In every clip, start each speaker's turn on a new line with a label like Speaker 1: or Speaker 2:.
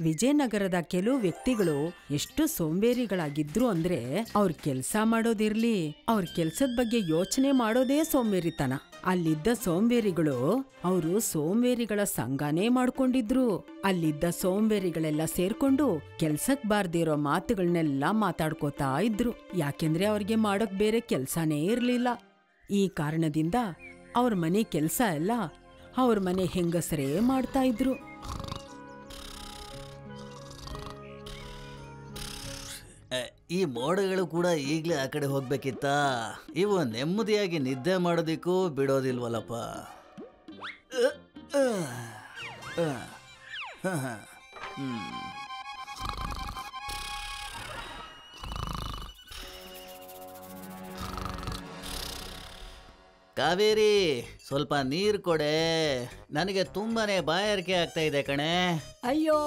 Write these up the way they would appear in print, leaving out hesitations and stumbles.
Speaker 1: ವಿಜಯನಗರದ ಕೆಲವು ವ್ಯಕ್ತಿಗಳು ಎಷ್ಟು ಸೋಂಬೇರಿಗಳಾಗಿದ್ರು ಅಂದ್ರೆ ಅವ್ರ ಕೆಲ್ಸ ಮಾಡೋದಿರ್ಲಿ, ಅವ್ರ ಕೆಲ್ಸದ ಬಗ್ಗೆ ಯೋಚನೆ ಮಾಡೋದೇ ಸೋಂಬೇರಿತನ. ಅಲ್ಲಿದ್ದ ಸೋಂಬೇರಿಗಳು ಅವರು ಸೋಂಬೇರಿಗಳ ಸಂಘನೇ ಮಾಡ್ಕೊಂಡಿದ್ರು. ಅಲ್ಲಿದ್ದ ಸೋಂಬೇರಿಗಳೆಲ್ಲ ಸೇರ್ಕೊಂಡು ಕೆಲ್ಸಕ್ ಬಾರ್ದಿರೋ ಮಾತುಗಳನ್ನೆಲ್ಲ ಮಾತಾಡ್ಕೋತಾ ಇದ್ರು. ಯಾಕೆಂದ್ರೆ ಅವ್ರಿಗೆ ಮಾಡೋಕ್ ಬೇರೆ ಕೆಲ್ಸನೇ ಇರ್ಲಿಲ್ಲ. ಈ ಕಾರಣದಿಂದ ಅವ್ರ ಮನೆ ಕೆಲ್ಸ ಎಲ್ಲ ಅವ್ರ ಮನೆ ಹೆಂಗಸರೇ ಮಾಡ್ತಾ ಇದ್ರು.
Speaker 2: ಈ ಮೋಡಗಳು ಕೂಡ ಈಗಲೇ ಆ ಕಡೆ ಹೋಗ್ಬೇಕಿತ್ತ. ಇವು ನೆಮ್ಮದಿಯಾಗಿ ನಿದ್ದೆ ಮಾಡೋದಿಕ್ಕೂ ಬಿಡೋದಿಲ್ವಲ್ಲಪ್ಪ. ಕಾವೇರಿ, ಸ್ವಲ್ಪ ನೀರು ಕೊಡೆ, ನನಗೆ ತುಂಬಾನೇ ಬಾಯಾರಿಕೆ ಆಗ್ತಾ ಇದೆ ಕಣೆ.
Speaker 3: ಅಯ್ಯೋ,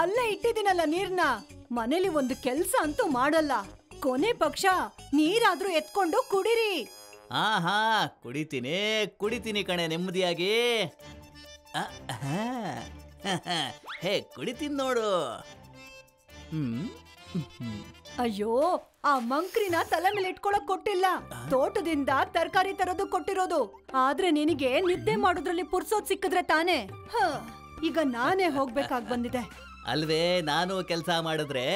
Speaker 3: ಅಲ್ಲೇ ಇಟ್ಟಿದ್ದೀನಲ್ಲ ನೀರ್ನ. ಮನೇಲಿ ಒಂದು ಕೆಲ್ಸ ಅಂತೂ ಮಾಡಲ್ಲ. ಕೊನೆ ಪಕ್ಷ ನೀರಾದ್ರೂ ಎತ್ಕೊಂಡು ಕುಡಿರಿ.
Speaker 2: ಹಾ ಕುಡಿತೀನಿ ಕಣೆ ನೆಮ್ಮದಿಯಾಗಿ. ಹೇ, ಕುಡಿತೀನಿ ನೋಡು.
Speaker 3: ಅಯ್ಯೋ, ಆ ಮಂಕ್ರಿನ ತಲೆ ಮೇಲೆ ಇಟ್ಕೊಳಕ್ ಕೊಟ್ಟಿಲ್ಲ. ತೋಟದಿಂದ ತರಕಾರಿ ತರೋದು ಕೊಟ್ಟಿರೋದು. ಆದ್ರೆ ನಿನಗೆ ನಿದ್ದೆ ಮಾಡೋದ್ರಲ್ಲಿ ಪುರ್ಸೋದ್ ಸಿಕ್ಕಿದ್ರೆ ತಾನೇ. ಈಗ ನಾನೇ ಹೋಗ್ಬೇಕಾಗ್ ಬಂದಿದೆ
Speaker 2: ಅಲ್ವೇ. ನಾನು ಕೆಲಸ ಮಾಡಿದ್ರೆ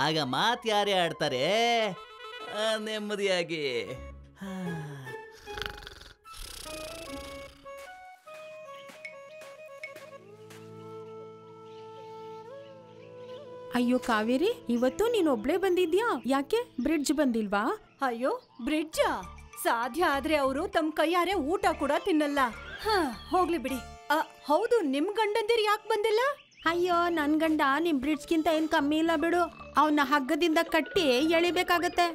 Speaker 2: ಆಗ ಮಾತ್ ಯಾರೇ ಆಡ್ತಾರೆ ನೆಮ್ಮದಿಯಾಗಿ.
Speaker 1: ಅಯ್ಯೋ ಕಾವೇರಿ, ಇವತ್ತು ನೀನೊಬ್ಳೇ ಬಂದಿದ್ಯಾ? ಯಾಕೆ ಬ್ರಿಡ್ಜ್ ಬಂದಿಲ್ವಾ?
Speaker 3: ಅಯ್ಯೋ, ಬ್ರಿಡ್ಜಾ? ಸಾಧ್ಯ ಆದ್ರೆ ಅವರು ತಮ್ಮ ಕೈಯಾರೆ ಊಟ ಕೂಡ ತಿನ್ನಲ್ಲ. ಹೋಗ್ಲಿ ಬಿಡಿ. ಹೌದು, ನಿಮ್ ಗಂಡಂದಿರ್ ಯಾಕೆ ಬಂದಿಲ್ಲ?
Speaker 1: ಅಯ್ಯೋ, ನನ್ ಗಂಡ ನಿಮ್ ಬ್ರಿಡ್ಜ್ಗಿಂತ ಏನ್ ಕಮ್ಮಿ ಇಲ್ಲ ಬಿಡು. ಅವನ್ನ ಹಗ್ಗದಿಂದ ಕಟ್ಟಿ ಎಳಿಬೇಕಾಗತ್ತೆ.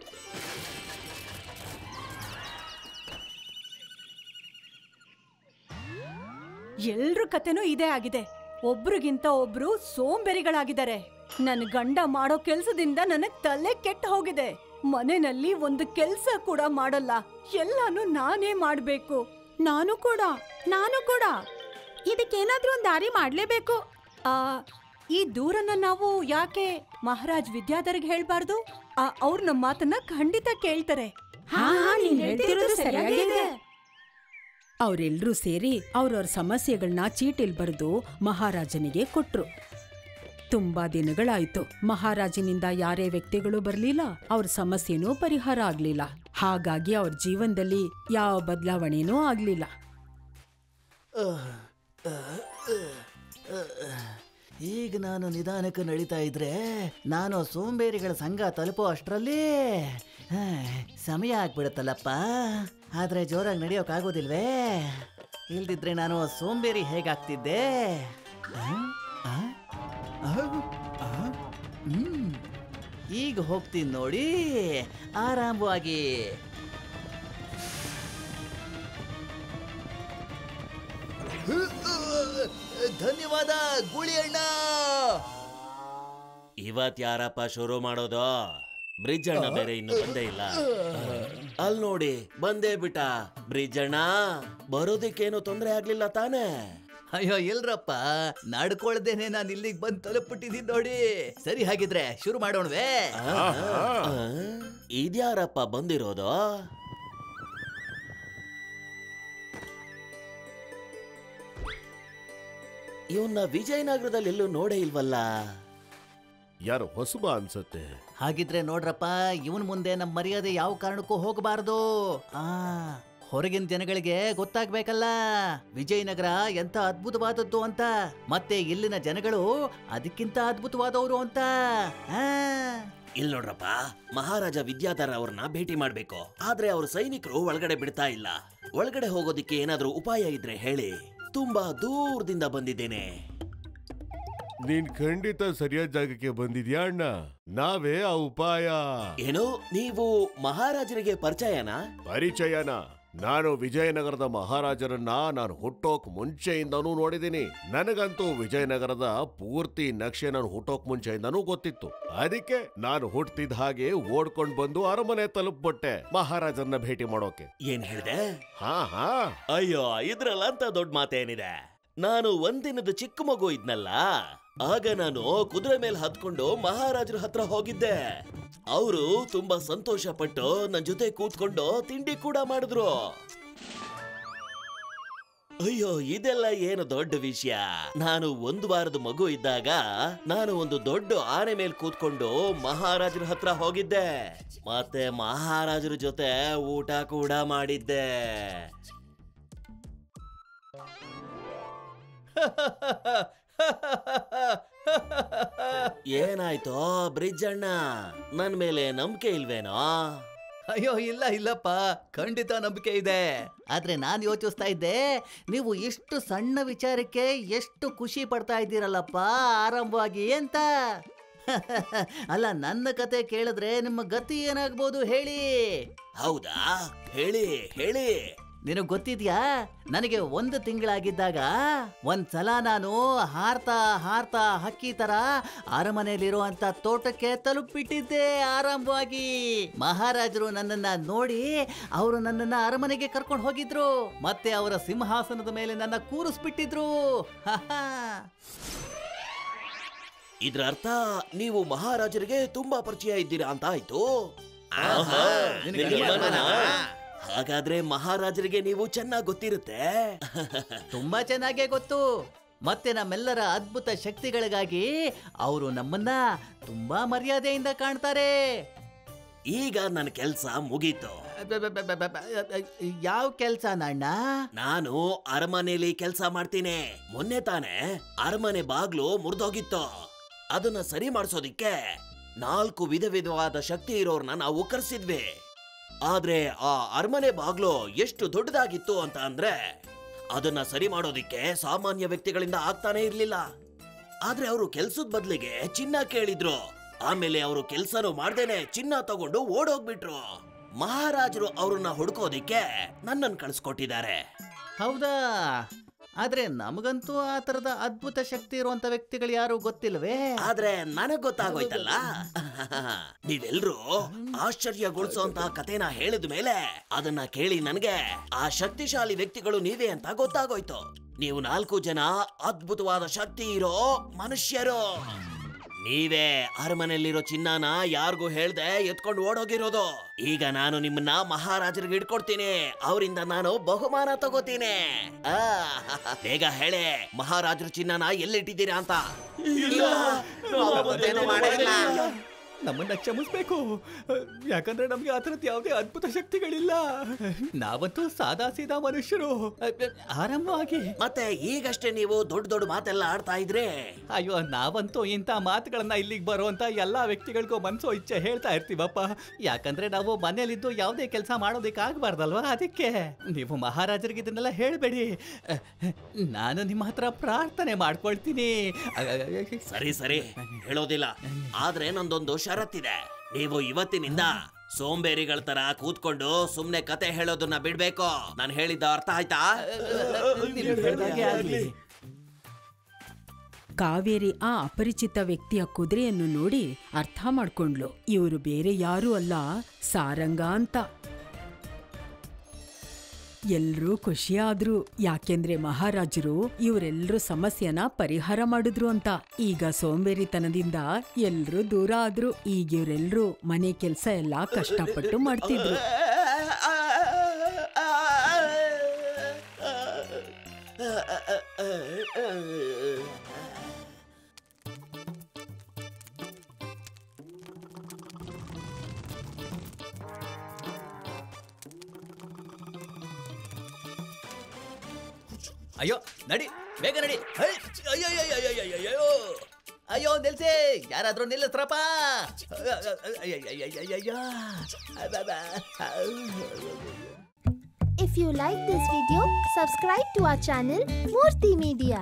Speaker 3: ಎಲ್ರ ಕತೆನೂ ಇದೇ ಆಗಿದೆ. ಒಬ್ರಿಗಿಂತ ಒಬ್ರು ಸೋಂಬೇರಿಗಳಾಗಿದ್ದಾರೆ. ನನ್ ಗಂಡ ಮಾಡೋ ಕೆಲ್ಸದಿಂದ ನನಗ್ ತಲೆ ಕೆಟ್ಟ ಹೋಗಿದೆ. ಮನೆಯಲ್ಲಿ ಒಂದು ಕೆಲ್ಸ ಕೂಡ ಮಾಡಲ್ಲ. ಎಲ್ಲಾನು ನಾನೇ ಮಾಡ್ಬೇಕು.
Speaker 1: ನಾನು ಕೂಡ ಇದಕ್ಕೇನಾದ್ರೂ ಒಂದ್ ದಾರಿ ಮಾಡ್ಲೇಬೇಕು.
Speaker 3: ಈ ದೂರನ್ನ ನಾವು ಯಾಕೆ ಮಹಾರಾಜ್ ವಿದ್ಯಾಧರ್ಗೆ ಹೇಳ್ಬಾರ್ದು? ಅವ್ರ ನಮ್ಮ ಮಾತನ್ನ ಖಂಡಿತ ಕೇಳ್ತಾರೆ.
Speaker 1: ಅವರೆಲ್ಲರೂ ಸೇರಿ ಅವ್ರವ್ರ ಸಮಸ್ಯೆಗಳನ್ನ ಚೀಟಿಲ್ ಬರೆದು ಮಹಾರಾಜನಿಗೆ ಕೊಟ್ರು. ತುಂಬಾ ದಿನಗಳಾಯ್ತು. ಮಹಾರಾಜನಿಂದ ಯಾರೇ ವ್ಯಕ್ತಿಗಳು ಬರ್ಲಿಲ್ಲ, ಅವ್ರ ಸಮಸ್ಯೆನೂ ಪರಿಹಾರ ಆಗ್ಲಿಲ್ಲ. ಹಾಗಾಗಿ ಅವ್ರ ಜೀವನದಲ್ಲಿ ಯಾವ ಬದಲಾವಣೆನೂ ಆಗ್ಲಿಲ್ಲ.
Speaker 2: ಈಗ ನಾನು ನಿಧಾನಕ್ಕೆ ನಡೀತಾ ಇದ್ರೆ ನಾನು ಸೋಂಬೇರಿಗಳ ಸಂಘ ತಲುಪೋ ಅಷ್ಟರಲ್ಲಿ ಸಮಯ ಆಗ್ಬಿಡುತ್ತಲ್ಲಪ್ಪ. ಆದ್ರೆ ಜೋರಾಗಿ ನಡೆಯೋಕ್ಕಾಗೋದಿಲ್ವೇ? ಇಲ್ದಿದ್ರೆ ನಾನು ಸೋಂಬೇರಿ ಹೇಗಾಗ್ತಿದ್ದೆ? ಈಗ ಹೋಗ್ತೀನಿ ನೋಡಿ, ಆರಾಮವಾಗಿ. ಧನ್ಯವಾದ ಗೂಳಿ ಅಣ್ಣ.
Speaker 4: ಇವತ್ ಯಾರಪ್ಪ ಶುರು ಮಾಡೋದು? ಬ್ರಿಡ್ಜ್ ಅಣ್ಣ ಬೇರೆ ಇನ್ನು ಬಂದೇ ಇಲ್ಲ. ಅಲ್ ನೋಡಿ, ಬಂದೇ ಬಿಟ್ಟ ಬ್ರಿಡ್ಜ್ ಅಣ್ಣ. ಬರೋದಿಕ್ಕೇನು ತೊಂದರೆ ಆಗ್ಲಿಲ್ಲ ತಾನೇ?
Speaker 2: ಅಯ್ಯೋ ಇಲ್ರಪ್ಪ, ನಡ್ಕೊಳ್ದೇನೆ ನಾನು ಇಲ್ಲಿಗೆ ಬಂದು ತಲುಪಿಟ್ಟಿದ್ದೀನಿ ನೋಡಿ. ಸರಿ, ಹಾಗಿದ್ರೆ ಶುರು ಮಾಡೋಣವೇ?
Speaker 4: ಇದ್ಯಾರಪ್ಪ ಬಂದಿರೋದು? ಇವನ್ನ ವಿಜಯನಗರದಲ್ಲಿ ಎಲ್ಲೂ ನೋಡೇ ಇಲ್ವಲ್ಲ.
Speaker 5: ಯಾರು ಹೊಸಬ ಅನ್ಸತ್ತೆ.
Speaker 2: ಹಾಗಿದ್ರೆ ನೋಡ್ರಪ್ಪ, ಇವನ್ ಮುಂದೆ ನಮ್ಮ ಮರ್ಯಾದೆ ಯಾವ ಕಾರಣಕ್ಕೂ ಹೋಗಬಾರ್ದು. ಹೊರಗಿನ ಜನಗಳಿಗೆ ಗೊತ್ತಾಗ್ಬೇಕಲ್ಲ ವಿಜಯನಗರ ಎಂತ ಅದ್ಭುತವಾದದ್ದು ಅಂತ, ಮತ್ತೆ ಇಲ್ಲಿನ ಜನಗಳು ಅದಕ್ಕಿಂತ ಅದ್ಭುತವಾದವರು ಅಂತ.
Speaker 4: ಇಲ್ ನೋಡ್ರಪ್ಪ, ಮಹಾರಾಜ ವಿದ್ಯಾಧರ ಅವ್ರನ್ನ ಭೇಟಿ ಮಾಡ್ಬೇಕು. ಆದ್ರೆ ಅವ್ರ ಸೈನಿಕರು ಒಳಗಡೆ ಬಿಡ್ತಾ ಇಲ್ಲ. ಒಳಗಡೆ ಹೋಗೋದಿಕ್ಕೆ ಏನಾದ್ರೂ ಉಪಾಯ ಇದ್ರೆ ಹೇಳಿ. ತುಂಬಾ ದೂರದಿಂದ ಬಂದಿದ್ದೇನೆ.
Speaker 5: ನೀನ್ ಖಂಡಿತ ಸರಿಯಾದ ಜಾಗಕ್ಕೆ ಬಂದಿದ್ಯಾ ಅಣ್ಣ. ನಾವೇ ಆ ಉಪಾಯ.
Speaker 4: ಏನು, ನೀವು ಮಹಾರಾಜರಿಗೆ ಪರಿಚಯನಾ?
Speaker 5: ನಾನು ವಿಜಯನಗರದ ಮಹಾರಾಜರನ್ನ ನಾನು ಹುಟ್ಟೋಕ್ ಮುಂಚೆಯಿಂದನೂ ನೋಡಿದ್ದೀನಿ. ನನಗಂತೂ ವಿಜಯನಗರದ ಪೂರ್ತಿ ನಕ್ಷೆ ನಾನು ಹುಟ್ಟೋಕ್ ಮುಂಚೆಯಿಂದನೂ ಗೊತ್ತಿತ್ತು. ಅದಕ್ಕೆ ನಾನು ಹುಟ್ಟಿದ ಹಾಗೆ ಓಡ್ಕೊಂಡ್ ಬಂದು ಅರಮನೆ ತಲುಪ್ಬಿಟ್ಟೆ ಮಹಾರಾಜರನ್ನ ಭೇಟಿ ಮಾಡೋಕೆ.
Speaker 4: ಏನ್ ಹೇಳ್ದೆ?
Speaker 5: ಹಾ.
Speaker 4: ಅಯ್ಯೋ, ಇದ್ರಲ್ಲಂತ ದೊಡ್ಡ ಮಾತೇನಿದೆ. ನಾನು ಒಂದಿನದ ಚಿಕ್ಕ ಮಗು ಇದ್ನಲ್ಲ, ಆಗ ನಾನು ಕುದುರೆ ಮೇಲೆ ಹತ್ಕೊಂಡು ಮಹಾರಾಜರ ಹತ್ರ ಹೋಗಿದ್ದೆ. ಅವರು ತುಂಬಾ ಸಂತೋಷ ಪಟ್ಟು ನನ್ ಜೊತೆ ಕೂತ್ಕೊಂಡು ತಿಂಡಿ ಕೂಡ ಮಾಡಿದ್ರು. ಅಯ್ಯೋ, ಇದೆಲ್ಲ ಏನು ದೊಡ್ಡ ವಿಷಯ. ನಾನು 1 ವಾರದ ಮಗು ಇದ್ದಾಗ ನಾನು ಒಂದು ದೊಡ್ಡ ಆನೆ ಮೇಲೆ ಕೂತ್ಕೊಂಡು ಮಹಾರಾಜರ ಹತ್ರ ಹೋಗಿದ್ದೆ. ಮತ್ತೆ ಮಹಾರಾಜರ ಜೊತೆ ಊಟ ಕೂಡ ಮಾಡಿದ್ದೆ. ಏನಾಯ್ತೋ ಬ್ರಿಡ್ಜ್ ಅಣ್ಣ, ನನ್ ಮೇಲೆ ನಂಬಿಕೆ ಇಲ್ವೇನೋ?
Speaker 2: ಅಯ್ಯೋ ಇಲ್ಲಪ್ಪ, ಖಂಡಿತ ನಂಬಿಕೆ ಇದೆ. ಆದ್ರೆ ನಾನು ಯೋಚಿಸ್ತಾ ಇದ್ದೆ, ನೀವು ಇಷ್ಟು ಸಣ್ಣ ವಿಚಾರಕ್ಕೆ ಎಷ್ಟು ಖುಷಿ ಪಡ್ತಾ ಇದ್ದೀರಲ್ಲಪ್ಪ ಆರಂಭವಾಗಿ ಅಂತ. ಅಲ್ಲ, ನನ್ನ ಕತೆ ಕೇಳಿದ್ರೆ ನಿಮ್ಮ ಗತಿ ಏನಾಗ್ಬೋದು ಹೇಳಿ?
Speaker 4: ಹೌದಾ, ಹೇಳಿ ಹೇಳಿ.
Speaker 2: ನಿನಗ್ ಗೊತ್ತಿದ್ಯಾ, ನನಗೆ 1 ತಿಂಗಳಾಗಿದ್ದಾಗ ಒಂದ್ಸಲ ನಾನು ಹಾರ್ತಾ ಹಾರ್ತಾ ಹಕ್ಕಿ ತರ ಅರಮನೆಯಲ್ಲಿರುವಂತ ತೋಟಕ್ಕೆ ತಲುಪಿಟ್ಟಿದ್ದೆ ಆರಂಭವಾಗಿ. ಮಹಾರಾಜರು ನನ್ನನ್ನ ನೋಡಿ ಅವರು ನನ್ನನ್ನ ಅರಮನೆಗೆ ಕರ್ಕೊಂಡು ಹೋಗಿದ್ರು. ಮತ್ತೆ ಅವರ ಸಿಂಹಾಸನದ ಮೇಲೆ ನನ್ನ ಕೂರಿಸ್ಬಿಟ್ಟಿದ್ರು.
Speaker 4: ಇದ್ರ ಅರ್ಥ ನೀವು ಮಹಾರಾಜರಿಗೆ ತುಂಬಾ ಪರಿಚಯ ಇದ್ದೀರಾ ಅಂತ ಆಯ್ತು. ಹಾಗಾದ್ರೆ ಮಹಾರಾಜರಿಗೆ ನೀವು ಚೆನ್ನಾಗಿ ಗೊತ್ತಿರುತ್ತೆ.
Speaker 2: ತುಂಬಾ ಚೆನ್ನಾಗೇ ಗೊತ್ತು. ಮತ್ತೆ ನಮ್ಮೆಲ್ಲರ ಅದ್ಭುತ ಶಕ್ತಿಗಳಿಗಾಗಿ ಅವರು ನಮ್ಮನ್ನ ತುಂಬಾ ಮರ್ಯಾದೆಯಿಂದ ಕಾಣ್ತಾರೆ.
Speaker 4: ಈಗ ನನ್ನ ಕೆಲ್ಸ ಮುಗೀತು.
Speaker 2: ಯಾವ ಕೆಲ್ಸ ಅಣ್ಣ?
Speaker 4: ನಾನು ಅರಮನೆಯಲ್ಲಿ ಕೆಲ್ಸ ಮಾಡ್ತೀನಿ. ಮೊನ್ನೆ ತಾನೇ ಅರಮನೆ ಬಾಗ್ಲು ಮುರಿದೋಗಿತ್ತು. ಅದನ್ನ ಸರಿ ಮಾಡಿಸೋದಿಕ್ಕೆ 4 ವಿಧವಾದ ಶಕ್ತಿ ಇರೋರ್ನ ನಾವು ಕರೆಸಿದ್ವಿ. ಆದ್ರೆ ಆ ಅರಮನೆ ಬಾಗ್ಲು ಎಷ್ಟು ದೊಡ್ಡದಾಗಿತ್ತು ಅಂತ ಅಂದ್ರೆ ಅದನ್ನ ಸರಿ ಮಾಡೋದಿಕ್ಕೆ ಸಾಮಾನ್ಯ ವ್ಯಕ್ತಿಗಳಿಂದ ಆಗ್ತಾನೆ ಇರ್ಲಿಲ್ಲ. ಆದ್ರೆ ಅವರು ಕೆಲ್ಸದ ಬದಲಿಗೆ ಚಿನ್ನ ಕೇಳಿದ್ರು. ಆಮೇಲೆ ಅವರು ಕೆಲ್ಸನೂ ಮಾಡ್ದೇನೆ ಚಿನ್ನ ತಗೊಂಡು ಓಡೋಗ್ಬಿಟ್ರು. ಮಹಾರಾಜರು ಅವ್ರನ್ನ ಹುಡ್ಕೋದಿಕ್ಕೆ ನನ್ನನ್ನು ಕಳಿಸ್ಕೊಟ್ಟಿದ್ದಾರೆ.
Speaker 2: ಹೌದಾ? ಆದ್ರೆ ನಮಗಂತೂ ಆ ತರದ ಅದ್ಭುತ ಶಕ್ತಿ ಇರುವಂತ ವ್ಯಕ್ತಿಗಳು ಯಾರು ಗೊತ್ತಿಲ್ವೇ?
Speaker 4: ಆದ್ರೆ ನನಗ್ ಗೊತ್ತಾಗೋಯ್ತಲ್ಲ. ನೀವೆಲ್ರೂ ಆಶ್ಚರ್ಯಗೊಳಿಸುವಂತಹ ಕಥೆನ ಹೇಳಿದ ಮೇಲೆ ಅದನ್ನ ಕೇಳಿ ನನಗೆ ಆ ಶಕ್ತಿಶಾಲಿ ವ್ಯಕ್ತಿಗಳು ನೀವೇ ಅಂತ ಗೊತ್ತಾಗೋಯ್ತು. ನೀವು 4 ಜನ ಅದ್ಭುತವಾದ ಶಕ್ತಿ ಇರೋ ಮನುಷ್ಯರು. ನೀವೇ ಅರಮನೆಯಲ್ಲಿರೋ ಚಿನ್ನನ ಯಾರಿಗೂ ಹೇಳ್ದೆ ಎತ್ಕೊಂಡು ಓಡೋಗಿರೋದು. ಈಗ ನಾನು ನಿಮ್ಮನ್ನ ಮಹಾರಾಜರಿಗೆ ಹಿಡ್ಕೊಡ್ತೀನಿ. ಅವರಿಂದ ನಾನು ಬಹುಮಾನ ತಗೋತೀನಿ. ಬೇಗ ಹೇಳಿ, ಮಹಾರಾಜರು ಚಿನ್ನನ ಎಲ್ಲಿಟ್ಟಿದ್ದೀರಾ ಅಂತ.
Speaker 6: ನಮ್ಮನ್ನ ಕ್ಷಮಿಸ್ಬೇಕು, ಯಾಕಂದ್ರೆ ನಮ್ಗೆ ಆ ಥರದ್ದು ಯಾವುದೇ ಅದ್ಭುತ ಶಕ್ತಿಗಳಿಲ್ಲ. ನಾವಂತೂ ಸಾದಾ ಸೀದಾ ಮನುಷ್ಯರು. ಆರಂಭವಾಗಿ
Speaker 4: ಮತ್ತೆ ಈಗಷ್ಟೇ ನೀವು ದೊಡ್ಡ ದೊಡ್ಡ ಮಾತೆಲ್ಲ ಆಡ್ತಾ ಇದ್ರೆ.
Speaker 6: ಅಯ್ಯೋ, ನಾವಂತೂ ಇಂಥ ಮಾತುಗಳನ್ನ ಇಲ್ಲಿಗೆ ಬರುವಂತ ಎಲ್ಲಾ ವ್ಯಕ್ತಿಗಳಿಗೂ ಮನ್ಸೋ ಇಚ್ಛೆ ಹೇಳ್ತಾ ಇರ್ತೀವಪ್ಪ. ಯಾಕಂದ್ರೆ ನಾವು ಮನೇಲಿದ್ದು ಯಾವುದೇ ಕೆಲಸ ಮಾಡೋದಕ್ಕೆ ಆಗ್ಬಾರ್ದಲ್ವಾ? ಅದಕ್ಕೆ ನೀವು ಮಹಾರಾಜರಿಗೆ ಇದನ್ನೆಲ್ಲ ಹೇಳ್ಬೇಡಿ. ನಾನು ನಿಮ್ಮ ಹತ್ರ ಪ್ರಾರ್ಥನೆ ಮಾಡ್ಕೊಳ್ತೀನಿ.
Speaker 4: ಸರಿ ಸರಿ, ಹೇಳೋದಿಲ್ಲ. ಆದ್ರೆ ನಂದೊಂದು ಷರತ್ತಿದೆ. ನೀವು ಇವತ್ತಿನಿಂದ ಸೋಂಬೇರಿಗಳ ತರ ಕೂತ್ಕೊಂಡು ಸುಮ್ನೆ ಕತೆ ಹೇಳೋದನ್ನ ಬಿಡ್ಬೇಕು. ನಾನು ಹೇಳಿದ್ದ ಅರ್ಥ ಆಯ್ತಾ?
Speaker 1: ಕಾವೇರಿ ಆ ಅಪರಿಚಿತ ವ್ಯಕ್ತಿಯ ಕುದುರೆಯನ್ನು ನೋಡಿ ಅರ್ಥ ಮಾಡ್ಕೊಂಡ್ಲು. ಇವರು ಬೇರೆ ಯಾರೂ ಅಲ್ಲ, ಸಾರಂಗ ಅಂತ. ಎಲ್ರೂ ಖುಷಿಯಾದ್ರು, ಯಾಕೆಂದ್ರೆ ಮಹಾರಾಜರು ಇವರೆಲ್ಲರೂ ಸಮಸ್ಯೆನ ಪರಿಹಾರ ಮಾಡಿದ್ರು ಅಂತ. ಈಗ ಸೋಂಬೇರಿತನದಿಂದ ಎಲ್ರೂ ದೂರ ಆದ್ರು. ಈಗ ಇವರೆಲ್ಲರೂ ಮನೆ ಕೆಲ್ಸ ಎಲ್ಲ ಕಷ್ಟಪಟ್ಟು ಮಾಡ್ತಿದ್ರು.
Speaker 6: ಅಯ್ಯೋ, ನಡಿ, ಬೇಗ ನಡಿ.
Speaker 2: ಅಯ್ಯೋ ನಿಲ್ಸಿ, ಯಾರಾದ್ರೂ ನಿಲ್ಲಿಸ್ರಪ್ಪ.
Speaker 7: If you like this video, subscribe to our channel Murthy Media.